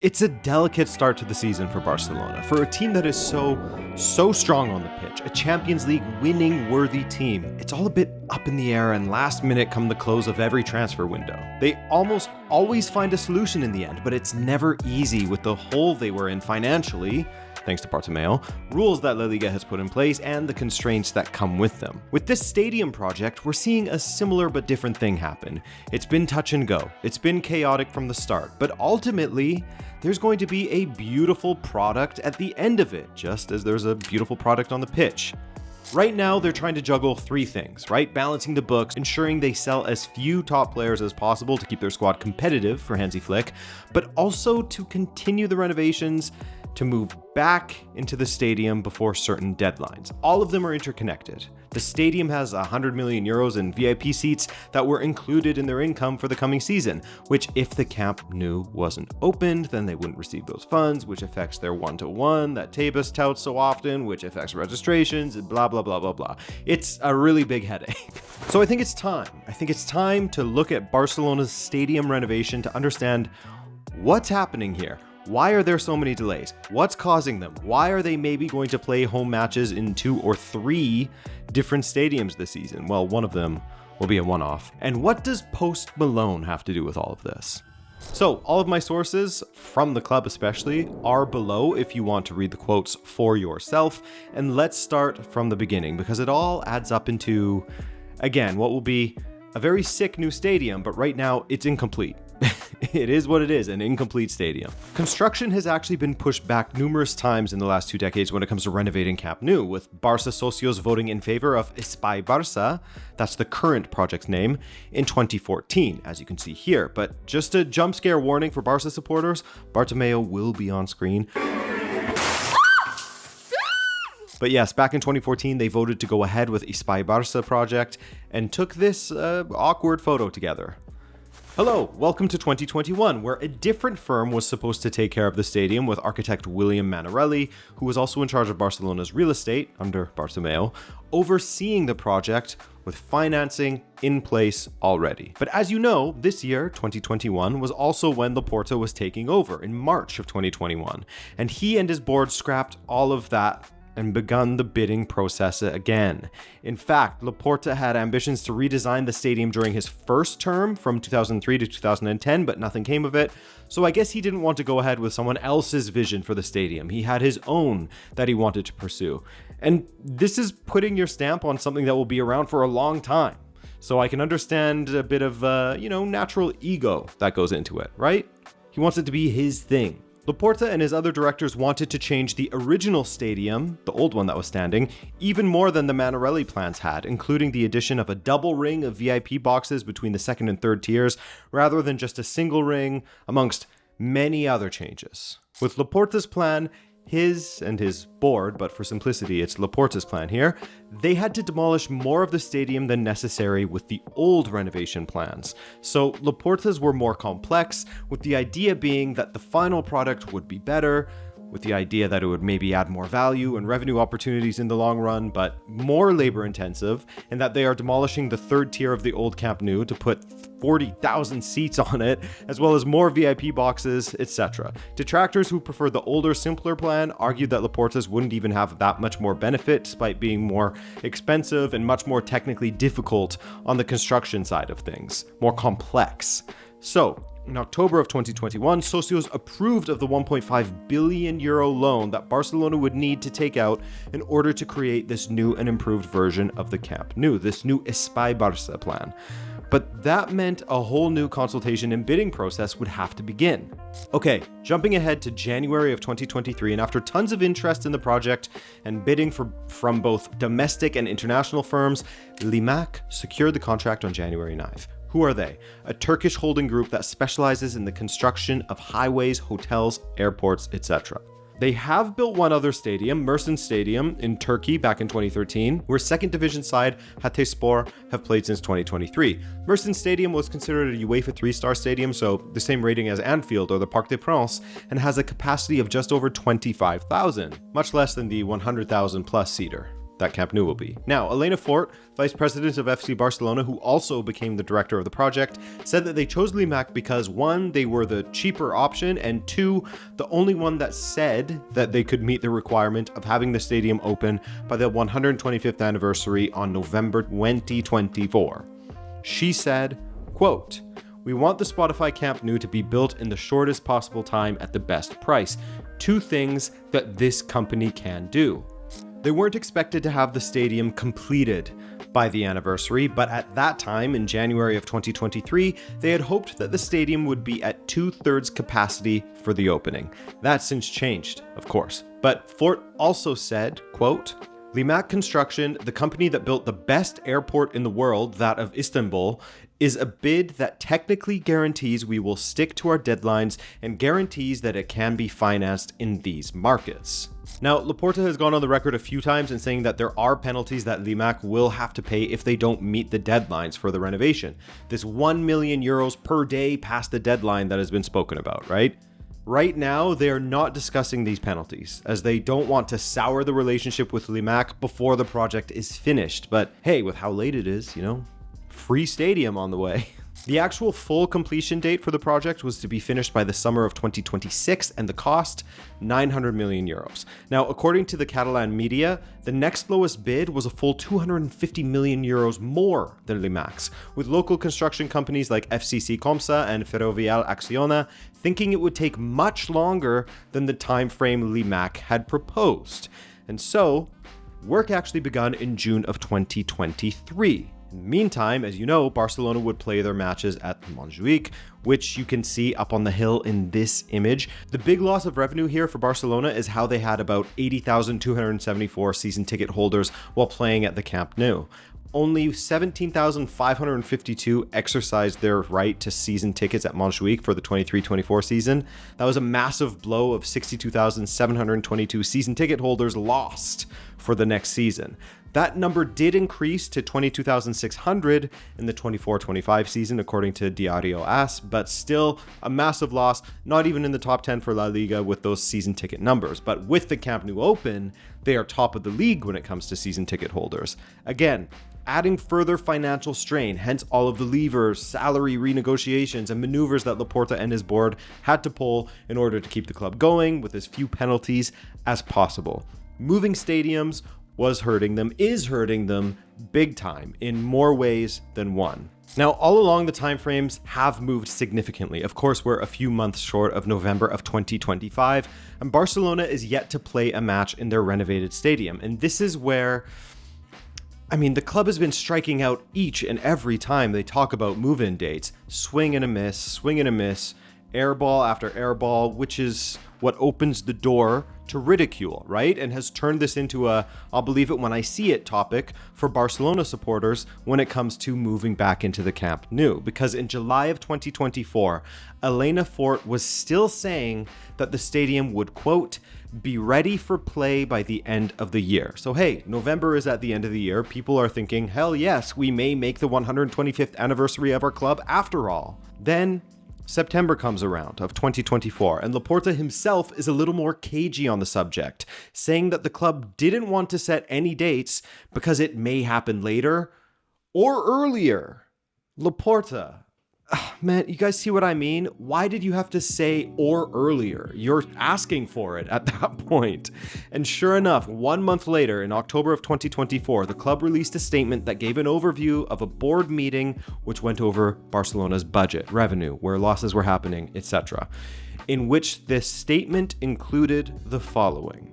It's a delicate start to the season for Barcelona, for a team that is so strong on the pitch, a Champions League winning worthy team. It's all a bit up in the air and last minute come the close of every transfer window. They almost always find a solution in the end, but it's never easy with the hole they were in financially, thanks to Bartomeu, rules that La Liga has put in place, and the constraints that come with them. With this stadium project, we're seeing a similar but different thing happen. It's been touch and go. It's been chaotic from the start, but ultimately, there's going to be a beautiful product at the end of it, just as there's a beautiful product on the pitch. Right now, they're trying to juggle three things, right? Balancing the books, ensuring they sell as few top players as possible to keep their squad competitive for Hansi Flick, but also to continue the renovations to move back into the stadium before certain deadlines. All of them are interconnected. The stadium has 100 million euros in VIP seats that were included in their income for the coming season, which if the Camp Nou wasn't opened, then they wouldn't receive those funds, which affects their one-to-one that Tebas touts so often, which affects registrations, and blah, blah, blah, blah, blah. It's a really big headache. So I think it's time. To look at Barcelona's stadium renovation to understand what's happening here. Why are there so many delays? What's causing them? Why are they maybe going to play home matches in 2 or 3 different stadiums this season? Well, one of them will be a one-off. And what does Post Malone have to do with all of this? So, all of my sources, from the club especially, are below if you want to read the quotes for yourself. And let's start from the beginning, because it all adds up into, again, what will be a very sick new stadium, but right now it's incomplete. It is what it is, an incomplete stadium. Construction has actually been pushed back numerous times in the last 2 decades when it comes to renovating Camp Nou, with Barça socios voting in favor of Espai Barça, that's the current project's name, in 2014, as you can see here. But just a jump scare warning for Barça supporters, Bartomeu will be on screen. But yes, back in 2014, they voted to go ahead with Espai Barça project and took this awkward photo together. Hello, welcome to 2021, where a different firm was supposed to take care of the stadium with architect William Manarelli, who was also in charge of Barcelona's real estate under Bartomeu, overseeing the project with financing in place already. But as you know, this year, 2021, was also when Laporta was taking over in March of 2021, and he and his board scrapped all of that and begun the bidding process again. In fact, Laporta had ambitions to redesign the stadium during his first term from 2003 to 2010, but nothing came of it. So I guess he didn't want to go ahead with someone else's vision for the stadium. He had his own that he wanted to pursue. And this is putting your stamp on something that will be around for a long time. So I can understand a bit of, natural ego that goes into it, right? He wants it to be his thing. Laporta and his other directors wanted to change the original stadium, the old one that was standing, even more than the Manarelli plans had, including the addition of a double ring of VIP boxes between the second and third tiers, rather than just a single ring, amongst many other changes. With Laporta's plan, his and his board, but for simplicity, it's Laporta's plan here, they had to demolish more of the stadium than necessary with the old renovation plans. So Laporta's were more complex, with the idea being that the final product would be better, with the idea that it would maybe add more value and revenue opportunities in the long run, but more labor intensive, and that they are demolishing the third tier of the old Camp Nou to put 40,000 seats on it, as well as more VIP boxes, etc. Detractors who prefer the older, simpler plan argued that Laporta's wouldn't even have that much more benefit, despite being more expensive and much more technically difficult on the construction side of things, more complex. So, in October of 2021, socios approved of the 1.5 billion euro loan that Barcelona would need to take out in order to create this new and improved version of the Camp Nou, this new Espai Barça plan. But that meant a whole new consultation and bidding process would have to begin. Okay, jumping ahead to January of 2023, and after tons of interest in the project and bidding from both domestic and international firms, Limak secured the contract on January 9th. Who are they? A Turkish holding group that specializes in the construction of highways, hotels, airports, etc. They have built one other stadium, Mersin Stadium, in Turkey back in 2013, where second division side Hatayspor have played since 2023. Mersin Stadium was considered a UEFA 3-star stadium, so the same rating as Anfield or the Parc des Princes, and has a capacity of just over 25,000, much less than the 100,000 plus seater. that Camp Nou will be. Now, Elena Fort, vice president of FC Barcelona, who also became the director of the project, said that they chose Limak because 1, they were the cheaper option, and 2, the only one that said that they could meet the requirement of having the stadium open by the 125th anniversary on November 2024. She said, quote, "We want the Spotify Camp Nou to be built in the shortest possible time at the best price. 2 things that this company can do." They weren't expected to have the stadium completed by the anniversary, but at that time, in January of 2023, they had hoped that the stadium would be at 2/3 capacity for the opening. That's since changed, of course. But Fort also said, quote, "Limak Construction, the company that built the best airport in the world, that of Istanbul, is a bid that technically guarantees we will stick to our deadlines and guarantees that it can be financed in these markets." Now, Laporta has gone on the record a few times in saying that there are penalties that Limak will have to pay if they don't meet the deadlines for the renovation. This 1 million euros per day past the deadline that has been spoken about, right? Right now, they are not discussing these penalties, as they don't want to sour the relationship with Limak before the project is finished. But hey, with how late it is, free stadium on the way. The actual full completion date for the project was to be finished by the summer of 2026, and the cost, 900 million euros. Now, according to the Catalan media, the next lowest bid was a full 250 million euros more than Limak's, with local construction companies like FCC Comsa and Ferrovial Acciona thinking it would take much longer than the time frame Limak had proposed. And so, work actually begun in June of 2023. In the meantime, as you know, Barcelona would play their matches at Montjuïc, which you can see up on the hill in this image. The big loss of revenue here for Barcelona is how they had about 80,274 season ticket holders while playing at the Camp Nou. Only 17,552 exercised their right to season tickets at Montjuïc for the 23-24 season. That was a massive blow of 62,722 season ticket holders lost for the next season. That number did increase to 22,600 in the 24-25 season, according to Diario AS, but still a massive loss, not even in the top 10 for La Liga with those season ticket numbers. But with the Camp Nou open, they are top of the league when it comes to season ticket holders. Again, adding further financial strain, hence all of the levers, salary renegotiations, and maneuvers that Laporta and his board had to pull in order to keep the club going with as few penalties as possible. Moving stadiums is hurting them big time in more ways than one. Now, all along the timeframes have moved significantly. Of course, we're a few months short of November of 2025, and Barcelona is yet to play a match in their renovated stadium. And this is where, the club has been striking out each and every time they talk about move-in dates. Swing and a miss, airball after airball, which is what opens the door to ridicule, right? And has turned this into a "I'll believe it when I see it" topic for Barcelona supporters when it comes to moving back into the Camp Nou. Because in July of 2024, Elena Fort was still saying that the stadium would, quote, "be ready for play by the end of the year." So hey, November is at the end of the year. People are thinking, hell yes, we may make the 125th anniversary of our club after all. Then September comes around of 2024, and Laporta himself is a little more cagey on the subject, saying that the club didn't want to set any dates because it may happen later or earlier. Laporta, man, you guys see what I mean? Why did you have to say "or earlier"? You're asking for it at that point. And sure enough, 1 month later, in October of 2024, the club released a statement that gave an overview of a board meeting which went over Barcelona's budget, revenue, where losses were happening, etc., in which this statement included the following.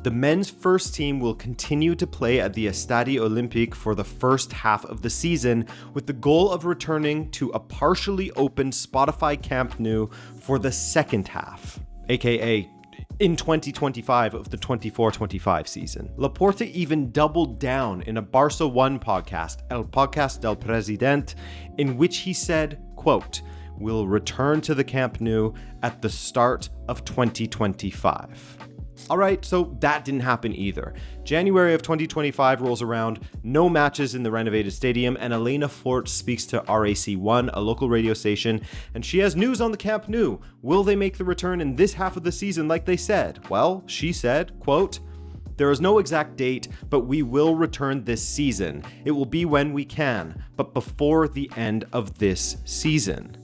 The men's first team will continue to play at the Stade Olympique for the first half of the season, with the goal of returning to a partially open Spotify Camp Nou for the second half, aka in 2025 of the 24-25 season. Laporta even doubled down in a Barça 1 podcast, El Podcast del President, in which he said, quote, "We'll return to the Camp Nou at the start of 2025. All right, so that didn't happen either. January of 2025 rolls around, no matches in the renovated stadium, and Elena Fort speaks to RAC1, a local radio station, and she has news on the Camp Nou. Will they make the return in this half of the season like they said? Well, she said, quote, There is no exact date, but we will return this season. It will be when we can, but before the end of this season.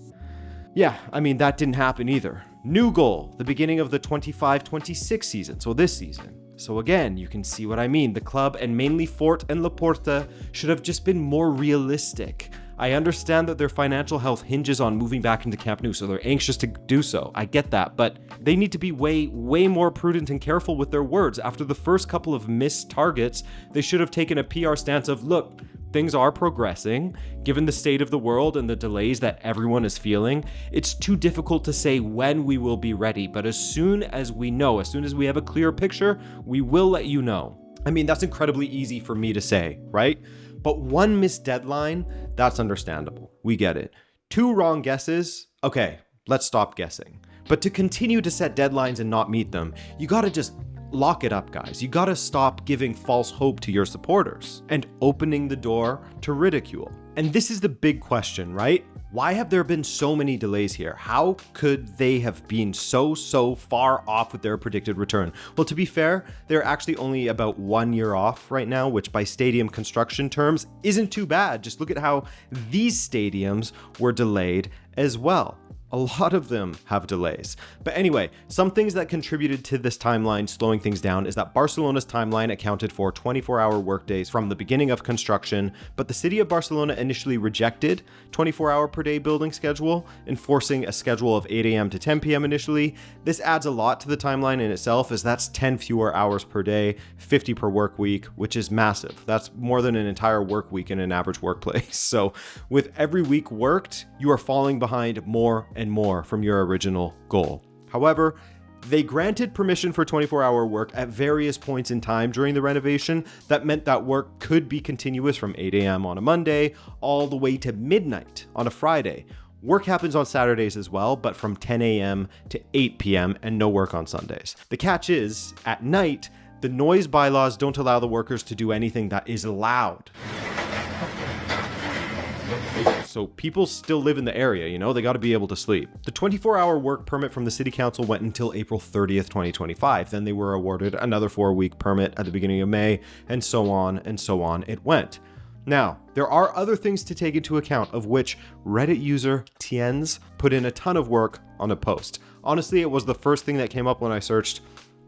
Yeah, I mean, that didn't happen either. New goal, the beginning of the 25-26 season, so this season. So again, you can see what I mean. The club, and mainly Fort and Laporta, should have just been more realistic. I understand that their financial health hinges on moving back into Camp Nou, so they're anxious to do so. I get that, but they need to be way more prudent and careful with their words. After the first couple of missed targets, they should have taken a PR stance of, look, things are progressing. Given the state of the world and the delays that everyone is feeling, it's too difficult to say when we will be ready. But as soon as we know, as soon as we have a clear picture, we will let you know. I mean, that's incredibly easy for me to say, right? But one missed deadline, that's understandable. We get it. 2 wrong guesses, okay, let's stop guessing. But to continue to set deadlines and not meet them, you gotta just lock it up, guys. You gotta stop giving false hope to your supporters and opening the door to ridicule. And this is the big question, right? Why have there been so many delays here? How could they have been so far off with their predicted return? Well, to be fair, they're actually only about 1 year off right now, which by stadium construction terms isn't too bad. Just look at how these stadiums were delayed as well. A lot of them have delays. But anyway, some things that contributed to this timeline slowing things down is that Barcelona's timeline accounted for 24-hour workdays from the beginning of construction, but the city of Barcelona initially rejected 24-hour per day building schedule, enforcing a schedule of 8 a.m. to 10 p.m. initially. This adds a lot to the timeline in itself, as that's 10 fewer hours per day, 50 per work week, which is massive. That's more than an entire work week in an average workplace. So with every week worked, you are falling behind more and more from your original goal. However, they granted permission for 24-hour work at various points in time during the renovation. That meant that work could be continuous from 8 a.m. on a Monday all the way to midnight on a Friday. Work happens on Saturdays as well, but from 10 a.m. to 8 p.m. and no work on Sundays. The catch is, at night, the noise bylaws don't allow the workers to do anything that is loud. So people still live in the area, you know, they got to be able to sleep. The 24-hour work permit from the city council went until April 30th, 2025. Then they were awarded another 4-week permit at the beginning of May, and so on it went. Now, there are other things to take into account, of which Reddit user Tienz put in a ton of work on a post. Honestly, it was the first thing that came up when I searched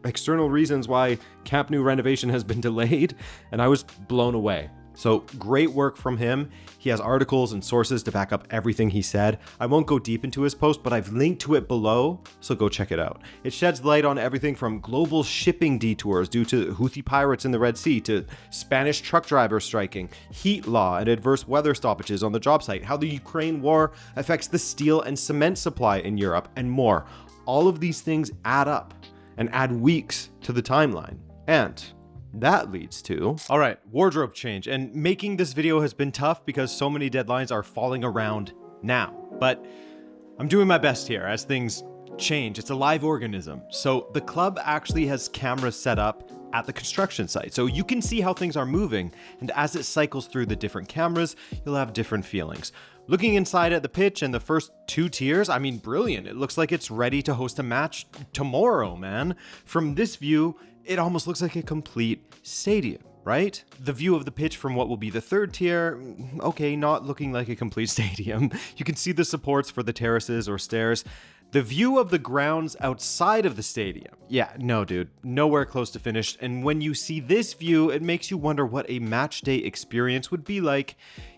external reasons why Camp Nou renovation has been delayed, and I was blown away. So great work from him. He has articles and sources to back up everything he said. I won't go deep into his post, but I've linked to it below, so go check it out. It sheds light on everything from global shipping detours due to Houthi pirates in the Red Sea, to Spanish truck drivers striking, heat law and adverse weather stoppages on the job site, how the Ukraine war affects the steel and cement supply in Europe, and more. All of these things add up and add weeks to the timeline. And that leads to, all right, wardrobe change. And making this video has been tough because so many deadlines are falling around now. But I'm doing my best here as things change. It's a live organism. So the club actually has cameras set up at the construction site, so you can see how things are moving. And as it cycles through the different cameras, you'll have different feelings. Looking inside at the pitch and the first 2 tiers, I mean, brilliant. It looks like it's ready to host a match tomorrow, man. From this view, it almost looks like a complete stadium, right? The view of the pitch from what will be the 3rd tier, okay, not looking like a complete stadium. You can see the supports for the terraces or stairs. The view of the grounds outside of the stadium, yeah, no dude, nowhere close to finished. And when you see this view, it makes you wonder what a match day experience would be like,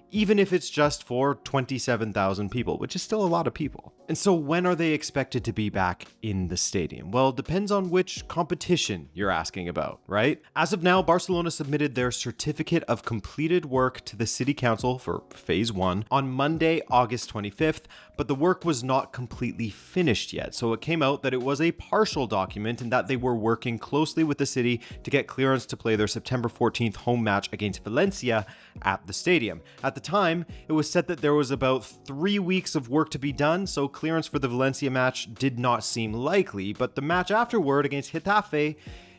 even if it's just for 27,000 people, which is still a lot of people. And so when are they expected to be back in the stadium? Well, depends on which competition you're asking about, right? As of now, Barcelona submitted their certificate of completed work to the city council for phase 1 on Monday, August 25th, but the work was not completely finished yet. So it came out that it was a partial document and that they were working closely with the city to get clearance to play their September 14th home match against Valencia at the stadium. At the time, it was said that there was about 3 weeks of work to be done, so clearance for the Valencia match did not seem likely, but the match afterward against Getafe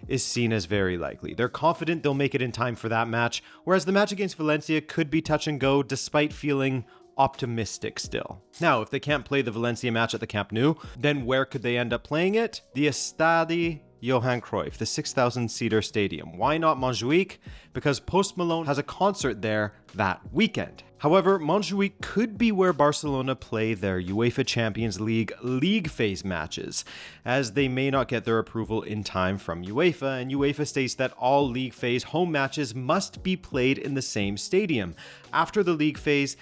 is seen as very likely. They're confident they'll make it in time for that match, whereas the match against Valencia could be touch and go despite feeling optimistic still. Now, if they can't play the Valencia match at the Camp Nou, then where could they end up playing it? The stadia Johan Cruyff, the 6,000-seater stadium. Why not Montjuïc? Because Post Malone has a concert there that weekend. However, Montjuïc could be where Barcelona play their UEFA Champions League phase matches, as they may not get their approval in time from UEFA, and UEFA states that all league phase home matches must be played in the same stadium. After the league phase,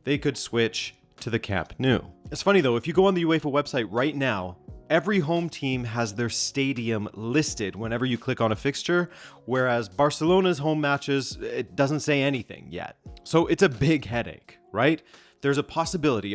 they could switch to the Camp Nou. It's funny though, if you go on the UEFA website right now, every home team has their stadium listed whenever you click on a fixture, whereas Barcelona's home matches, it doesn't say anything yet. So it's a big headache, right? There's a possibility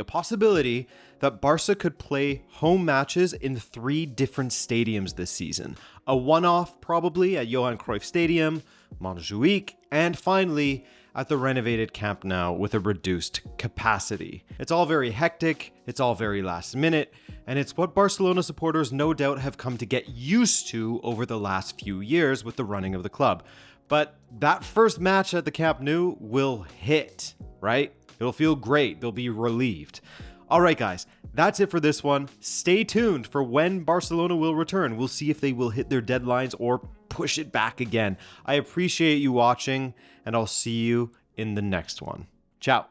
that Barca could play home matches in 3 different stadiums this season. A one-off probably at Johan Cruyff Stadium, Montjuïc, and finally at the renovated Camp Nou with a reduced capacity. It's all very hectic, it's all very last minute, and it's what Barcelona supporters no doubt have come to get used to over the last few years with the running of the club. But that first match at the Camp Nou will hit, right? It'll feel great, they'll be relieved. All right, guys, that's it for this one. Stay tuned for when Barcelona will return. We'll see if they will hit their deadlines or push it back again. I appreciate you watching, and I'll see you in the next one. Ciao.